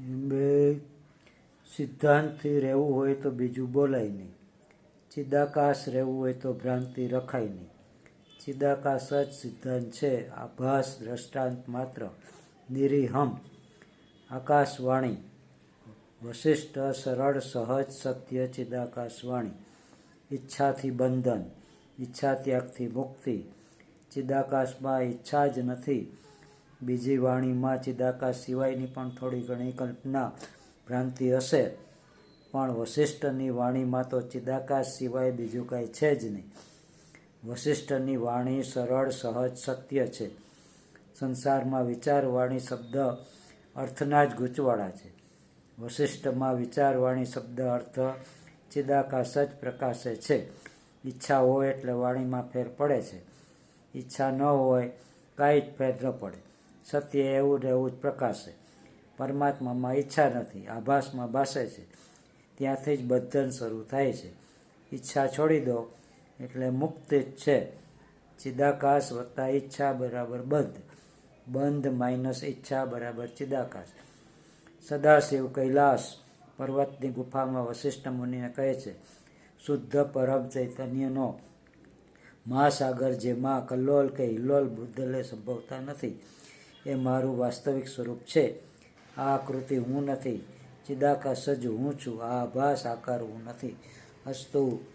બે સિદ્ધાંતથી રહેવું હોય તો બીજું બોલાય નહીં. ચિદાકાશ રહેવું હોય તો ભ્રાંતિ રખાય નહીં. ચિદાકાશ જ સિદ્ધાંત છે. આભાસ દ્રષ્ટાંત માત્ર. નિરીહમ આકાશવાણી. વશિષ્ઠ સરળ સહજ સત્ય ચિદાકાશવાણી. ઈચ્છાથી બંધન, ઈચ્છા ત્યાગથી મુક્તિ. ચિદાકાશમાં ઈચ્છા જ નથી. બીજી વાણીમાં ચિદાકાશ સિવાયની પણ થોડી ઘણી કલ્પના ભ્રાંતિ હશે, પણ વશિષ્ઠની વાણીમાં તો ચિદાકાશ સિવાય બીજું કાંઈ છે જ નહીં. વશિષ્ઠની વાણી સરળ સહજ સત્ય છે. સંસારમાં વિચારવાણી શબ્દ અર્થના જ ગૂંચવાડા છે. વશિષ્ઠમાં વિચારવાણી શબ્દ અર્થ ચિદાકાશ જ પ્રકાશે છે. ઈચ્છા હોય એટલે વાણીમાં ફેર પડે છે. ઈચ્છા ન હોય કાંઈ જ ફેર ન પડે. સત્ય એવું ને એવું જ પ્રકાશે. પરમાત્મામાં ઈચ્છા નથી, આભાસમાં ભાસે છે. ત્યાંથી જ બંધન શરૂ થાય છે. ઈચ્છા છોડી દો એટલે મુક્તિ જ છે. ચિદાકાશ વત્તા ઈચ્છા બરાબર બંધ. બંધ માઇનસ ઈચ્છા બરાબર ચિદાકાશ. સદાશિવ કૈલાસ પર્વતની ગુફામાં વશિષ્ઠ મુનિને કહે છે, શુદ્ધ પરમ ચૈતન્યનો મહાસાગર જેમાં કલ્લોલ કે હિલ્લોલ ભૂદલે સંભવતા નથી, એ મારું વાસ્તવિક સ્વરૂપ છે. આ આકૃતિ હું નથી, ચિદાકાશ જ હું છું. આ આભાસ આકાર હું નથી. અસ્તુ.